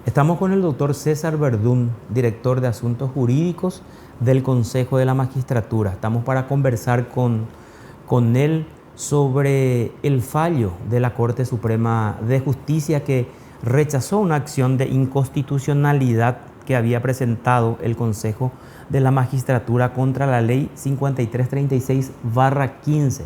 Estamos con el doctor César Verdún, director de Asuntos Jurídicos del Consejo de la Magistratura. Estamos para conversar con él sobre el fallo de la Corte Suprema de Justicia que rechazó una acción de inconstitucionalidad que había presentado el Consejo de la Magistratura contra la Ley 5336/15,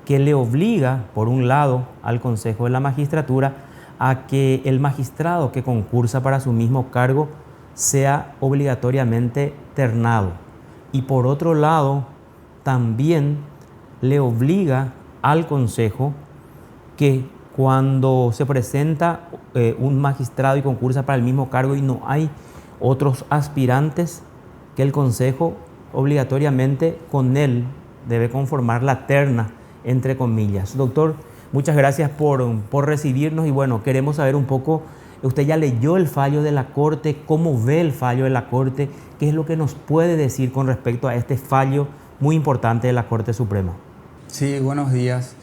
que le obliga, por un lado, al Consejo de la Magistratura a que el magistrado que concursa para su mismo cargo sea obligatoriamente ternado. Y por otro lado, también le obliga al Consejo que cuando se presenta un magistrado y concursa para el mismo cargo y no hay otros aspirantes, que el Consejo obligatoriamente con él debe conformar la terna, entre comillas. Doctor, muchas gracias por recibirnos y bueno, queremos saber un poco, usted ya leyó el fallo de la Corte, ¿cómo ve el fallo de la Corte? ¿Qué es lo que nos puede decir con respecto a este fallo muy importante de la Corte Suprema? Sí, buenos días.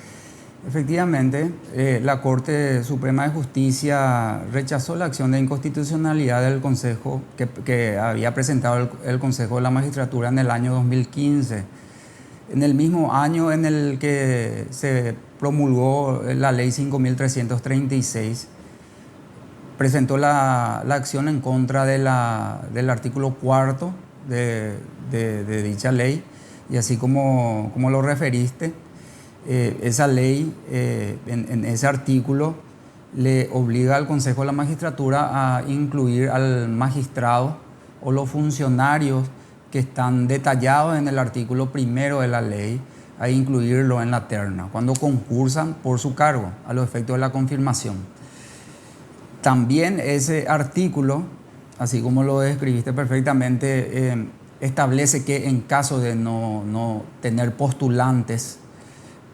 Efectivamente, la Corte Suprema de Justicia rechazó la acción de inconstitucionalidad del Consejo que había presentado el Consejo de la Magistratura en el año 2015. En el mismo año en el que se promulgó la Ley 5336, presentó la acción en contra del artículo 4 de dicha ley, y así como lo referiste, esa ley, en ese artículo, le obliga al Consejo de la Magistratura a incluir al magistrado o los funcionarios que están detallados en el artículo primero de la ley, a incluirlo en la terna, cuando concursan por su cargo, a los efectos de la confirmación. También ese artículo, así como lo describiste perfectamente, establece que en caso de no tener postulantes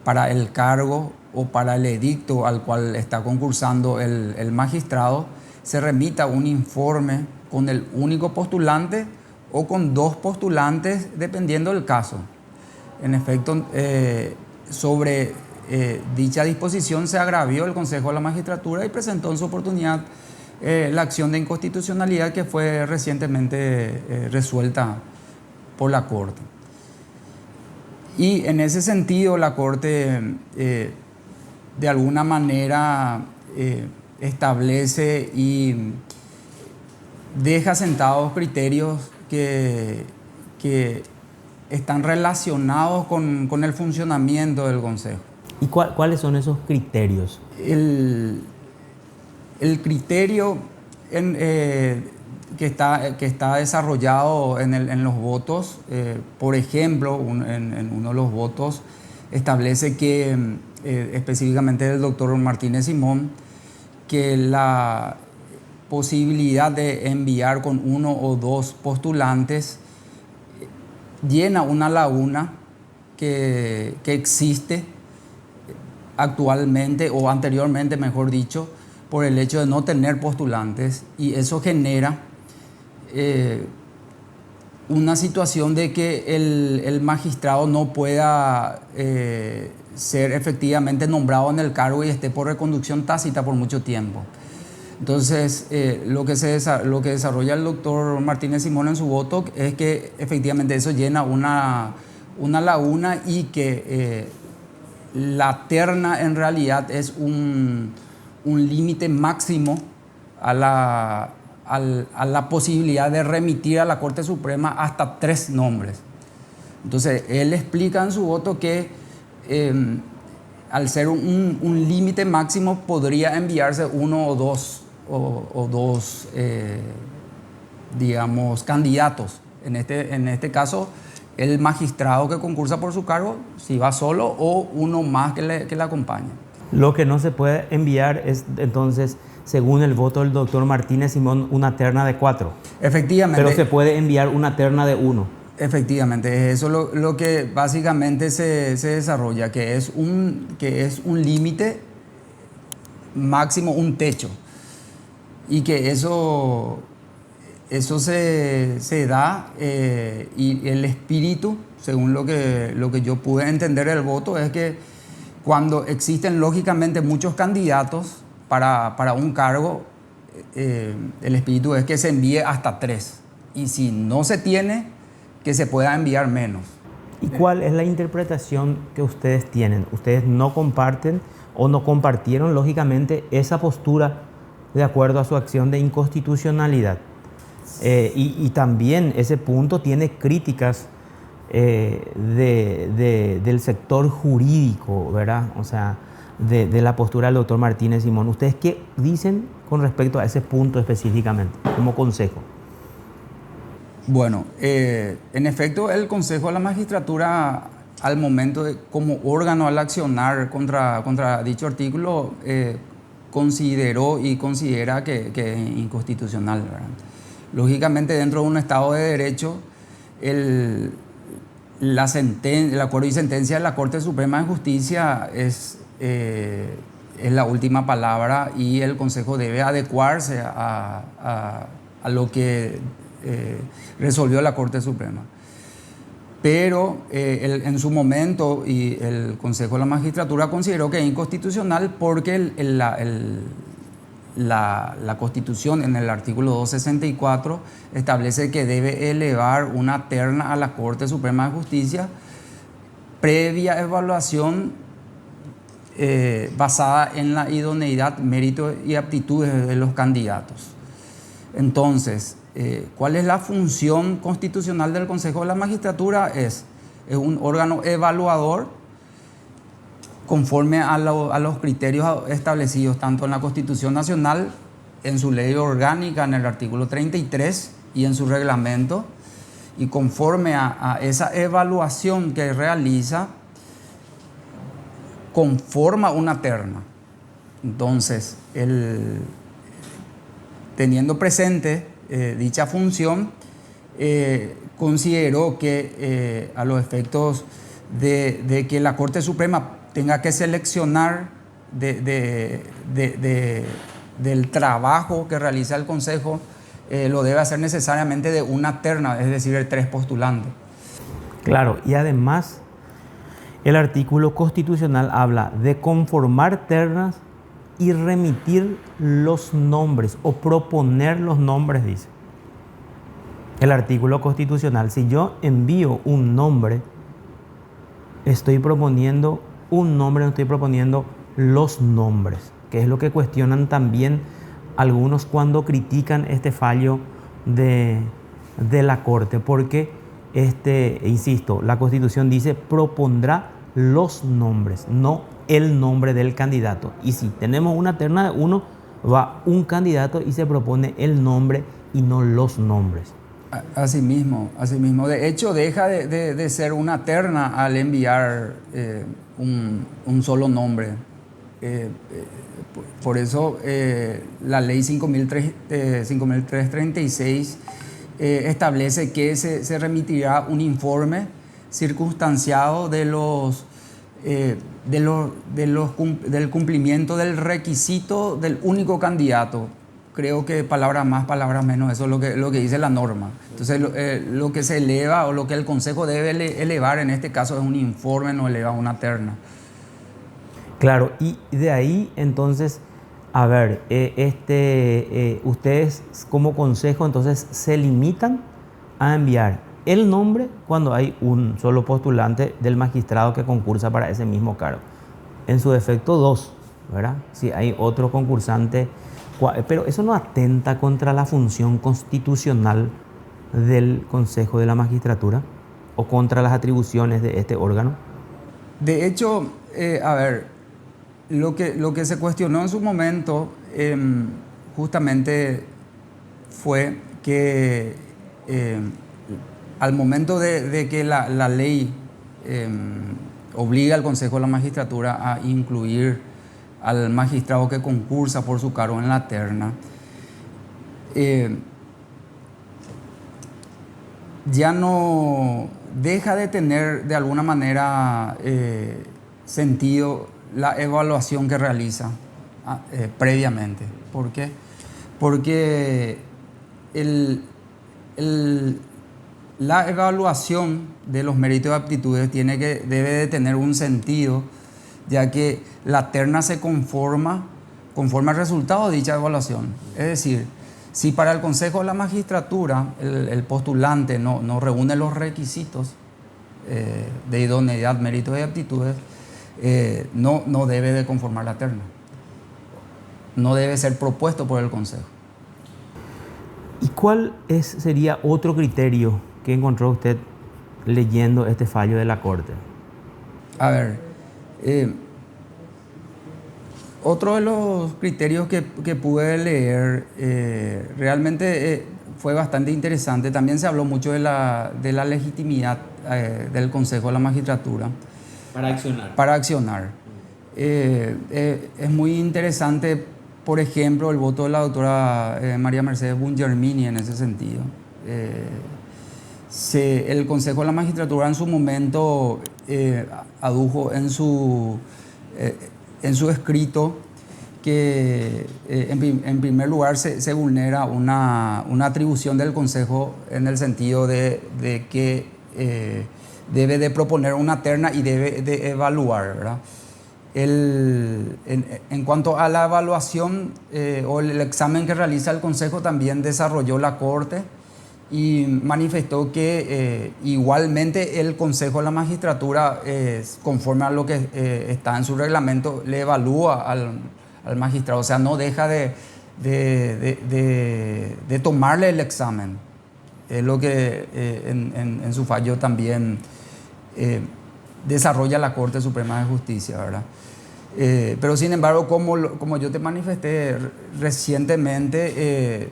para el cargo o para el edicto al cual está concursando el magistrado, se remita un informe con el único postulante o con dos postulantes, dependiendo del caso. En efecto, sobre dicha disposición se agravió el Consejo de la Magistratura y presentó en su oportunidad la acción de inconstitucionalidad que fue recientemente resuelta por la Corte. Y en ese sentido la Corte de alguna manera establece y deja sentados criterios que están relacionados con el funcionamiento del Consejo. ¿Y cuáles son esos criterios? El criterio que está desarrollado en los votos, por ejemplo, en uno de los votos establece que, específicamente el doctor Martínez Simón, que la posibilidad de enviar con uno o dos postulantes llena una laguna que existe actualmente o anteriormente, mejor dicho, por el hecho de no tener postulantes, y eso genera una situación de que el magistrado no pueda ser efectivamente nombrado en el cargo y esté por reconducción tácita por mucho tiempo. Entonces, lo que desarrolla el doctor Martínez Simón en su voto es que efectivamente eso llena una laguna y que la terna en realidad es un límite máximo a la posibilidad de remitir a la Corte Suprema hasta 3 nombres. Entonces, él explica en su voto que al ser un límite máximo podría enviarse uno o dos digamos, candidatos. En este caso, el magistrado que concursa por su cargo, si va solo, o uno más que le acompañe. Lo que no se puede enviar es, entonces, según el voto del doctor Martínez Simón, una terna de 4. Efectivamente. Pero se puede enviar una terna de 1. Efectivamente, eso es lo que básicamente se desarrolla, que es un límite máximo, un techo. Y que eso se da, y el espíritu, según lo que yo pude entender del voto, es que cuando existen lógicamente muchos candidatos para un cargo, el espíritu es que se envíe hasta 3. Y si no se tiene, que se pueda enviar menos. ¿Y cuál es la interpretación que ustedes tienen? Ustedes no comparten o no compartieron, lógicamente, esa postura de acuerdo a su acción de inconstitucionalidad. Y también ese punto tiene críticas del sector jurídico, ¿verdad? O sea, de la postura del doctor Martínez Simón. ¿Ustedes qué dicen con respecto a ese punto específicamente, como consejo? Bueno, en efecto, el Consejo de la Magistratura, al momento de, como órgano al accionar contra dicho artículo, consideró y considera que es inconstitucional, ¿verdad? Lógicamente, dentro de un Estado de Derecho, el acuerdo y sentencia de la Corte Suprema de Justicia es la última palabra, y el Consejo debe adecuarse a lo que resolvió la Corte Suprema. Pero en su momento y el Consejo de la Magistratura consideró que es inconstitucional porque la Constitución, en el artículo 264, establece que debe elevar una terna a la Corte Suprema de Justicia previa evaluación basada en la idoneidad, mérito y aptitudes de los candidatos. Entonces, ¿cuál es la función constitucional del Consejo de la Magistratura? Es un órgano evaluador conforme a los criterios establecidos tanto en la Constitución Nacional, en su ley orgánica, en el artículo 33 y en su reglamento, y conforme a esa evaluación que realiza, conforma una terna. Entonces, teniendo presente dicha función, consideró que a los efectos de que la Corte Suprema tenga que seleccionar del trabajo que realiza el Consejo, lo debe hacer necesariamente de una terna, es decir, de 3 postulantes. Claro, y además el artículo constitucional habla de conformar ternas y remitir los nombres o proponer los nombres, dice el artículo constitucional. Si yo envío un nombre, estoy proponiendo un nombre, no estoy proponiendo los nombres, que es lo que cuestionan también algunos cuando critican este fallo de la Corte, porque insisto, la Constitución dice propondrá los nombres, no el nombre del candidato. Y si tenemos una terna de 1, va un candidato y se propone el nombre y no los nombres. Así mismo. De hecho, deja de ser una terna al enviar un solo nombre. Por eso la ley 5336 establece que se remitirá un informe circunstanciado del cumplimiento del requisito del único candidato. Creo que palabras más, palabras menos, eso es lo que dice la norma. Entonces, lo que se eleva o lo que el Consejo debe elevar en este caso es un informe, no eleva una terna. Claro, y de ahí entonces, a ver, ustedes como Consejo entonces se limitan a enviar el nombre cuando hay un solo postulante del magistrado que concursa para ese mismo cargo. En su defecto 2, ¿verdad? Si hay otro concursante. Pero eso no atenta contra la función constitucional del Consejo de la Magistratura o contra las atribuciones de este órgano. De hecho, a ver, lo que se cuestionó en su momento justamente fue que al momento de que la ley obliga al Consejo de la Magistratura a incluir al magistrado que concursa por su cargo en la terna, ya no deja de tener de alguna manera sentido la evaluación que realiza previamente. ¿Por qué? Porque la evaluación de los méritos y aptitudes debe de tener un sentido, ya que la terna se conforma conforme al resultado de dicha evaluación. Es decir, si para el Consejo de la Magistratura el postulante no reúne los requisitos de idoneidad, méritos y aptitudes, no debe de conformar la terna. No debe ser propuesto por el Consejo. ¿Y cuál sería otro criterio que encontró usted leyendo este fallo de la Corte? A ver, otro de los criterios que pude leer realmente fue bastante interesante. También se habló mucho de la legitimidad del Consejo de la Magistratura. Para accionar. Es muy interesante, por ejemplo, el voto de la doctora María Mercedes Bungermini en ese sentido. El Consejo de la Magistratura en su momento adujo en su escrito que en primer lugar se vulnera una atribución del Consejo en el sentido de que debe de proponer una terna y debe de evaluar, ¿verdad? En cuanto a la evaluación o el examen que realiza el Consejo, también desarrolló la Corte y manifestó que igualmente el Consejo de la Magistratura, conforme a lo que está en su reglamento, le evalúa al magistrado, o sea, no deja de tomarle el examen. Es lo que en su fallo también desarrolla la Corte Suprema de Justicia, ¿verdad? Pero sin embargo, como yo te manifesté recientemente,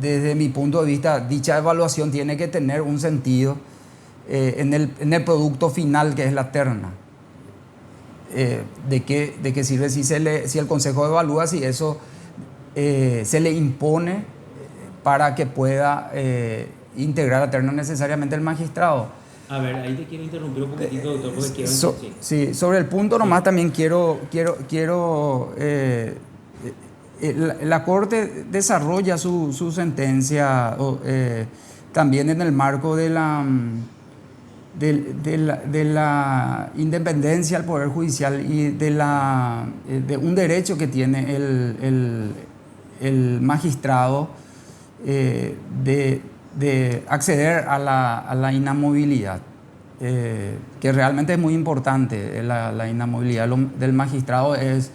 desde mi punto de vista, dicha evaluación tiene que tener un sentido en el producto final, que es la terna. ¿De qué sirve si el Consejo evalúa, si eso se le impone para que pueda integrar la terna necesariamente el magistrado? A ver, ahí te quiero interrumpir un poquitito, doctor, porque quiero sí, sobre el punto nomás también quiero la Corte desarrolla su sentencia también en el marco de la independencia del Poder Judicial y de un derecho que tiene el magistrado de acceder a la inamovilidad, que realmente es muy importante. La inamovilidad del magistrado es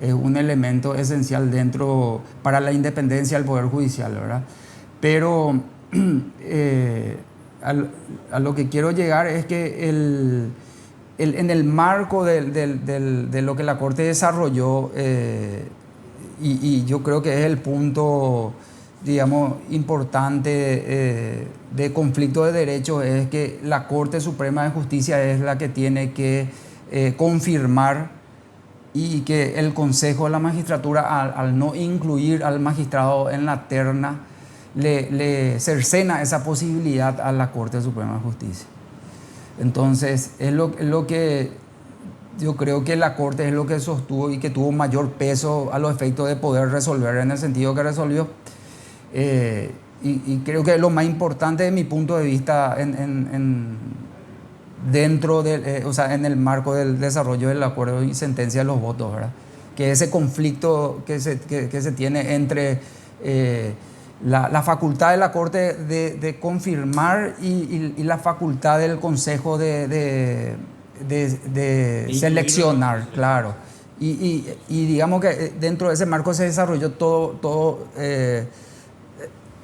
un elemento esencial para la independencia del Poder Judicial, ¿verdad? Pero a lo que quiero llegar es que en el marco de lo que la Corte desarrolló, y yo creo que es el punto, digamos, importante de conflicto de derechos, es que la Corte Suprema de Justicia es la que tiene que confirmar, y que el Consejo de la Magistratura, al no incluir al magistrado en la terna, le cercena esa posibilidad a la Corte Suprema de Justicia. Entonces, es lo que yo creo que la Corte es lo que sostuvo y que tuvo mayor peso a los efectos de poder resolver en el sentido que resolvió. Y creo que es lo más importante de mi punto de vista dentro en el marco del desarrollo del acuerdo y sentencia de los votos, ¿verdad? Que ese conflicto que se tiene entre la facultad de la Corte de confirmar y la facultad del Consejo de seleccionar, claro. Y digamos que dentro de ese marco se desarrolló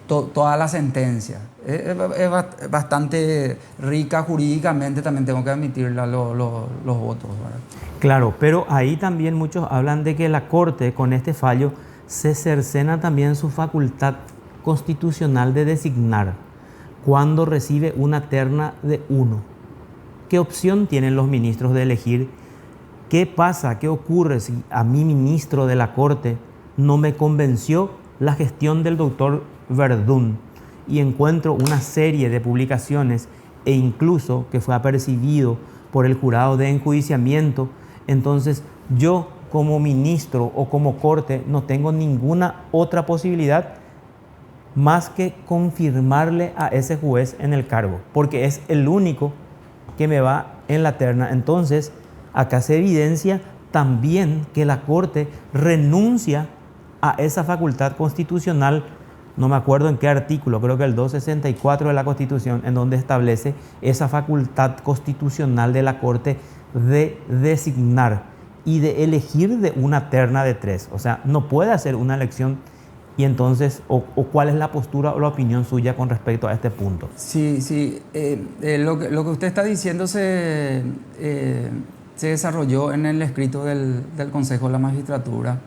toda la sentencia. Es bastante rica jurídicamente, también tengo que admitirla, los votos, ¿verdad? Claro, pero ahí también muchos hablan de que la Corte, con este fallo, se cercena también su facultad constitucional de designar cuando recibe una terna de uno. ¿Qué opción tienen los ministros de elegir? ¿Qué pasa? ¿Qué ocurre si a mi ministro de la Corte no me convenció la gestión del doctor Verdún y encuentro una serie de publicaciones e incluso que fue apercibido por el jurado de enjuiciamiento? Entonces yo como ministro o como Corte no tengo ninguna otra posibilidad más que confirmarle a ese juez en el cargo, porque es el único que me va en la terna. Entonces acá se evidencia también que la Corte renuncia a esa facultad constitucional, no me acuerdo en qué artículo, creo que el 264 de la Constitución, en donde establece esa facultad constitucional de la Corte de designar y de elegir de una terna de 3. O sea, no puede hacer una elección. Y entonces, o ¿cuál es la postura o la opinión suya con respecto a este punto? Sí, sí. Lo que usted está diciendo se desarrolló en el escrito del Consejo de la Magistratura.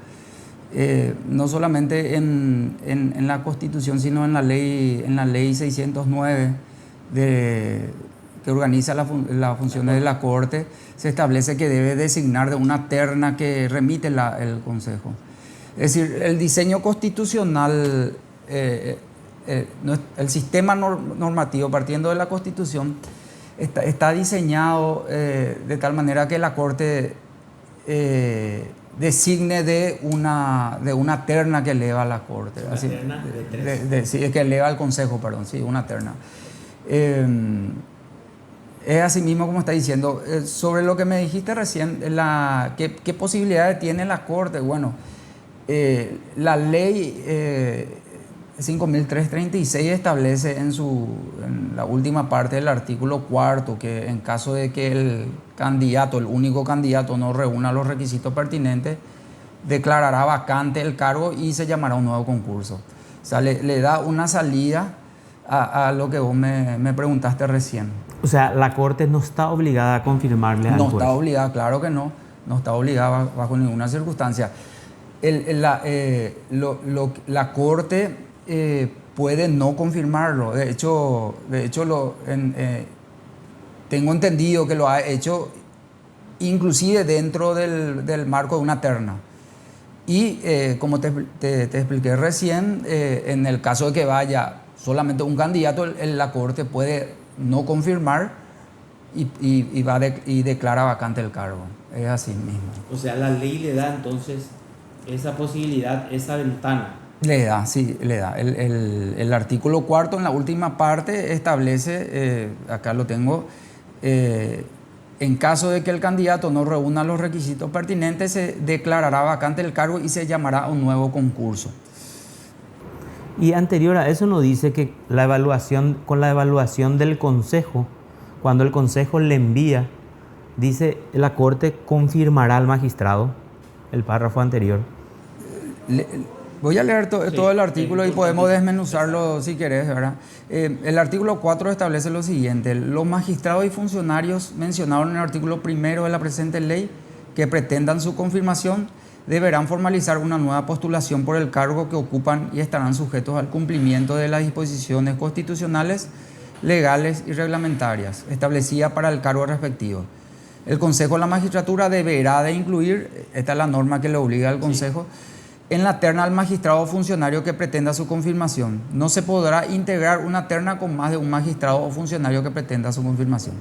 No solamente en la Constitución, sino en la ley 609 que organiza las funciones de la Corte, se establece que debe designar de una terna que remite el Consejo. Es decir, el diseño constitucional, el sistema normativo partiendo de la Constitución está diseñado de tal manera que la Corte designe de una terna que eleva a la Corte. Una terna de 3. Sí, que eleva al Consejo, perdón, sí, una terna. Es así mismo como está diciendo. Sobre lo que me dijiste recién, ¿qué posibilidades tiene la Corte? Bueno, la ley 5.336 establece en la última parte del artículo 4 que en caso de que el único candidato no reúna los requisitos pertinentes, declarará vacante el cargo y se llamará un nuevo concurso. O sea, le da una salida a lo que vos me preguntaste recién. O sea, la Corte no está obligada a confirmarle al juez. No está obligada, claro que no. No está obligada bajo ninguna circunstancia. La Corte puede no confirmarlo. De hecho tengo entendido que lo ha hecho inclusive dentro del marco de una terna. Y como te expliqué recién, en el caso de que vaya solamente un candidato, la Corte puede no confirmar y declara vacante el cargo. Es así mismo. O sea, la ley le da entonces esa posibilidad, esa ventana. Le da, sí, le da. El artículo 4 en la última parte establece, acá lo tengo, en caso de que el candidato no reúna los requisitos pertinentes, se declarará vacante el cargo y se llamará un nuevo concurso. Y anterior a eso nos dice que con la evaluación del Consejo, cuando el Consejo le envía, dice la Corte confirmará al magistrado, el párrafo anterior. Voy a leer todo el artículo y podemos desmenuzarlo si querés, ¿verdad? El artículo 4 establece lo siguiente: los magistrados y funcionarios mencionados en el artículo 1 de la presente ley que pretendan su confirmación deberán formalizar una nueva postulación por el cargo que ocupan y estarán sujetos al cumplimiento de las disposiciones constitucionales, legales y reglamentarias establecidas para el cargo respectivo. El Consejo de la Magistratura deberá de incluir, esta es la norma que le obliga al Consejo, en la terna al magistrado o funcionario que pretenda su confirmación. No se podrá integrar una terna con más de un magistrado o funcionario que pretenda su confirmación.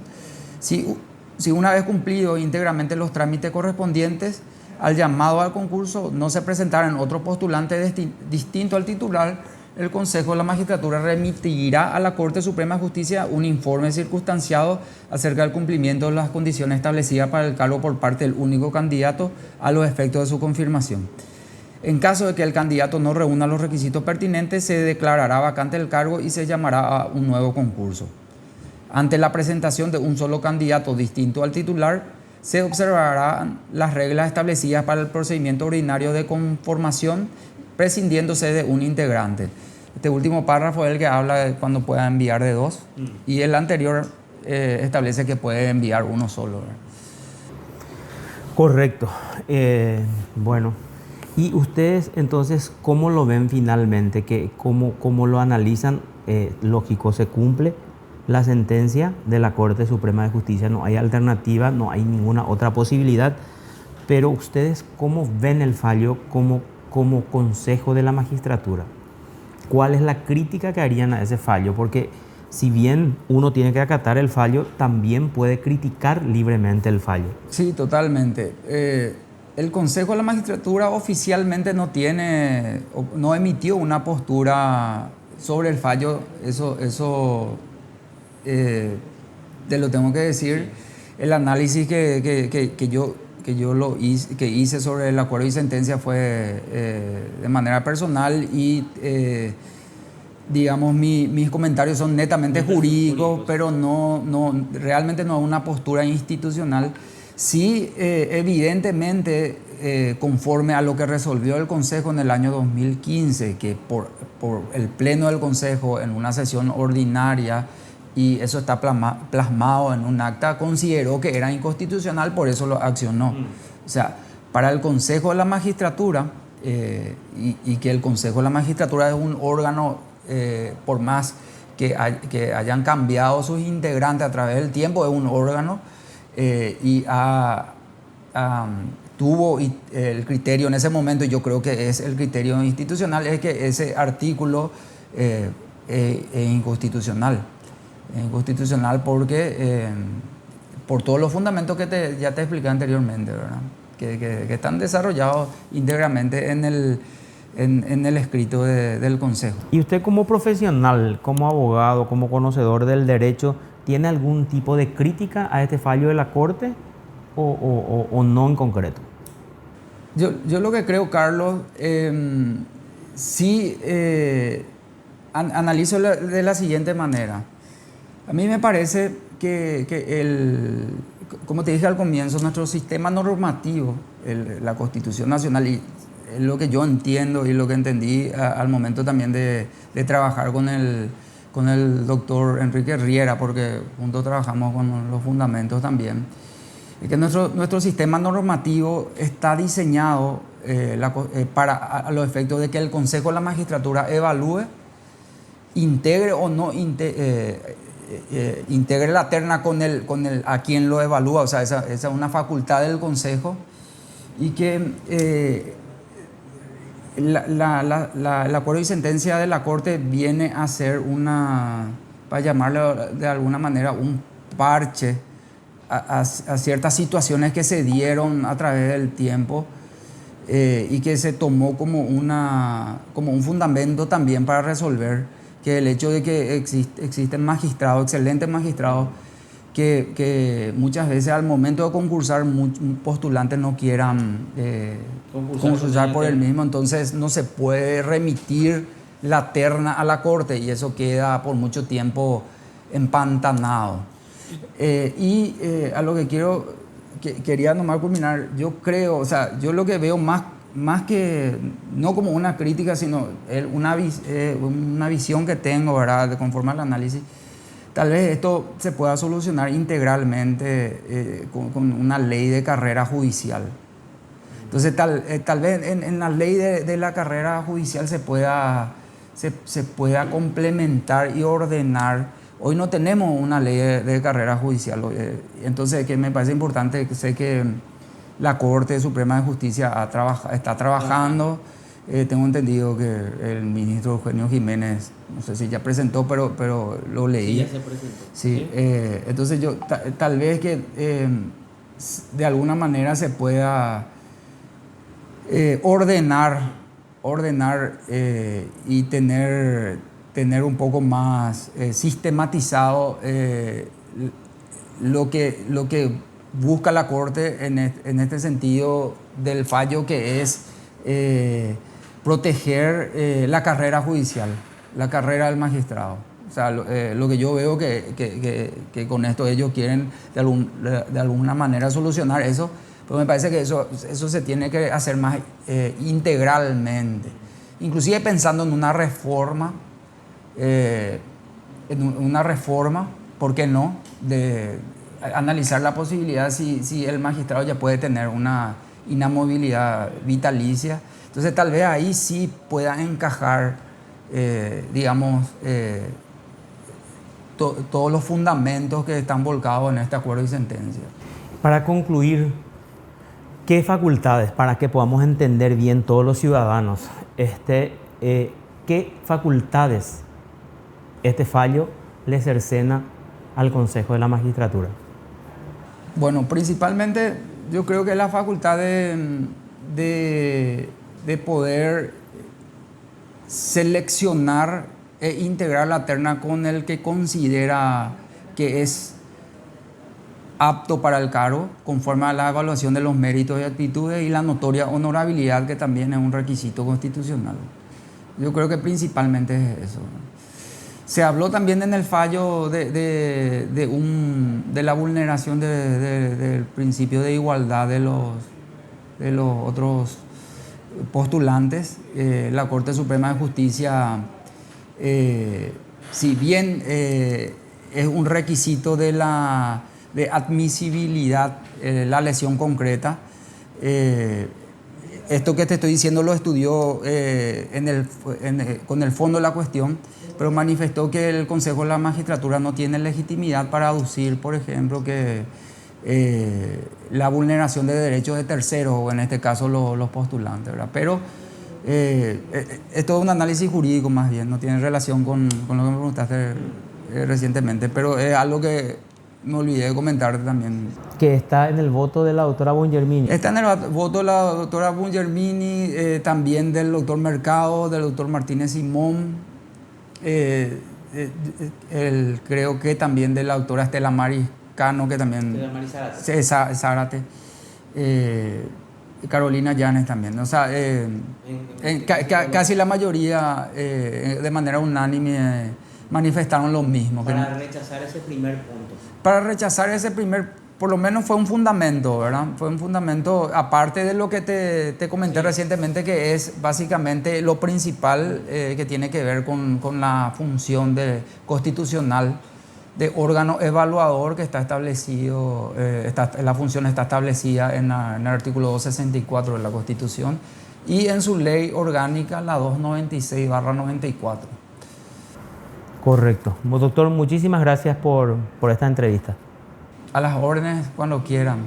Si una vez cumplido íntegramente los trámites correspondientes al llamado al concurso no se presentaran otro postulante distinto al titular, el Consejo de la Magistratura remitirá a la Corte Suprema de Justicia un informe circunstanciado acerca del cumplimiento de las condiciones establecidas para el cargo por parte del único candidato a los efectos de su confirmación. En caso de que el candidato no reúna los requisitos pertinentes, se declarará vacante el cargo y se llamará a un nuevo concurso. Ante la presentación de un solo candidato distinto al titular, se observarán las reglas establecidas para el procedimiento ordinario de conformación, prescindiéndose de un integrante. Este último párrafo es el que habla de cuando pueda enviar de dos, y el anterior establece que puede enviar uno solo, ¿verdad? Correcto. Bueno, ¿y ustedes entonces cómo lo ven finalmente? ¿Cómo lo analizan? Lógico, se cumple la sentencia de la Corte Suprema de Justicia, no hay alternativa, no hay ninguna otra posibilidad, pero ustedes ¿cómo ven el fallo como Consejo de la Magistratura? ¿Cuál es la crítica que harían a ese fallo? Porque si bien uno tiene que acatar el fallo, también puede criticar libremente el fallo. Sí, totalmente. El Consejo de la Magistratura oficialmente no emitió una postura sobre el fallo, eso te lo tengo que decir. El análisis que yo que hice sobre el acuerdo y sentencia fue de manera personal y digamos mis comentarios son netamente jurídicos, pero realmente no es una postura institucional. Sí, evidentemente, conforme a lo que resolvió el Consejo en el año 2015, que por el Pleno del Consejo en una sesión ordinaria, y eso está plasmado en un acta, consideró que era inconstitucional, por eso lo accionó. O sea, para el Consejo de la Magistratura, y que el Consejo de la Magistratura es un órgano, por más que hayan cambiado sus integrantes a través del tiempo, es un órgano y tuvo el criterio en ese momento, y yo creo que es el criterio institucional, es que ese artículo es inconstitucional. Es inconstitucional porque por todos los fundamentos que ya te expliqué anteriormente, ¿verdad? Que están desarrollados íntegramente en el escrito del Consejo. ¿Y usted como profesional, como abogado, como conocedor del derecho, tiene algún tipo de crítica a este fallo de la Corte o no en concreto? Yo lo que creo, Carlos, sí analizo de la siguiente manera. A mí me parece que como te dije al comienzo, nuestro sistema normativo, la Constitución Nacional, y es lo que yo entiendo y lo que entendí al momento también de trabajar con el doctor Enrique Riera, porque juntos trabajamos con los fundamentos también, es que nuestro sistema normativo está diseñado para los efectos de que el Consejo de la Magistratura evalúe, integre o no integre la terna a quien lo evalúa. O sea, esa es una facultad del Consejo, y que el acuerdo y sentencia de la Corte viene a ser para llamarlo de alguna manera, un parche a ciertas situaciones que se dieron a través del tiempo, y que se tomó como un fundamento también para resolver que el hecho de que existen magistrados, excelentes magistrados, que muchas veces al momento de concursar postulantes no quieran concursar por el mismo, entonces no se puede remitir la terna a la Corte y eso queda por mucho tiempo empantanado. A lo que quería nomás culminar, yo creo, o sea, yo lo que veo más que, no como una crítica, sino una visión que tengo, ¿verdad?, conforme al análisis, tal vez esto se pueda solucionar integralmente con una ley de carrera judicial. Entonces, tal vez en la ley de la carrera judicial se pueda complementar y ordenar. Hoy no tenemos una ley de carrera judicial, entonces que me parece importante, que sé que la Corte Suprema de Justicia está trabajando. Tengo entendido que el ministro Eugenio Jiménez, no sé si ya presentó, pero lo leí. Sí, ya se presentó. Sí, entonces yo tal vez que de alguna manera se pueda ordenar y tener un poco más sistematizado lo que busca la Corte en este sentido del fallo, que es proteger la carrera judicial, la carrera del magistrado. O sea, lo que yo veo que con esto ellos quieren de alguna manera solucionar eso, pero me parece que eso se tiene que hacer más integralmente. Inclusive pensando en una reforma, ¿por qué no?, de analizar la posibilidad si el magistrado ya puede tener una inamovilidad vitalicia. Entonces tal vez ahí sí pueda encajar, digamos, todos los fundamentos que están volcados en este acuerdo y sentencia. Para concluir, ¿qué facultades, para que podamos entender bien todos los ciudadanos, qué facultades este fallo le cercena al Consejo de la Magistratura? Bueno, principalmente yo creo que la facultad de poder seleccionar e integrar la terna con el que considera que es apto para el cargo, conforme a la evaluación de los méritos y aptitudes, y la notoria honorabilidad, que también es un requisito constitucional. Yo creo que principalmente es eso. Se habló también en el fallo de la vulneración del principio de igualdad de los otros postulantes. La Corte Suprema de Justicia, si bien es un requisito de admisibilidad la lesión concreta, esto que te estoy diciendo lo estudió con el fondo de la cuestión, pero manifestó que el Consejo de la Magistratura no tiene legitimidad para aducir, por ejemplo, que la vulneración de derechos de terceros, o en este caso los postulantes, ¿verdad? Pero esto es un análisis jurídico más bien, no tiene relación con lo que me preguntaste recientemente, pero es algo que me olvidé de comentarte también. Que está en el voto de la doctora Bungermini. Está en el voto de la doctora Bungermini, también del doctor Mercado, del doctor Martínez Simón, creo que también de la doctora Estela Maris Cano, que también... Estela Maris Zárate. Carolina Llanes también. O sea, casi la mayoría, de manera unánime, manifestaron lo mismo. Para rechazar ese primer punto. Para rechazar ese por lo menos fue un fundamento, ¿verdad? Fue un fundamento, aparte de lo que te comenté recientemente, que es básicamente lo principal que tiene que ver con la función constitucional de órgano evaluador que está establecido, la función está establecida en el artículo 264 de la Constitución y en su ley orgánica, la 296/94. Correcto. Doctor, muchísimas gracias por esta entrevista. A las órdenes cuando quieran.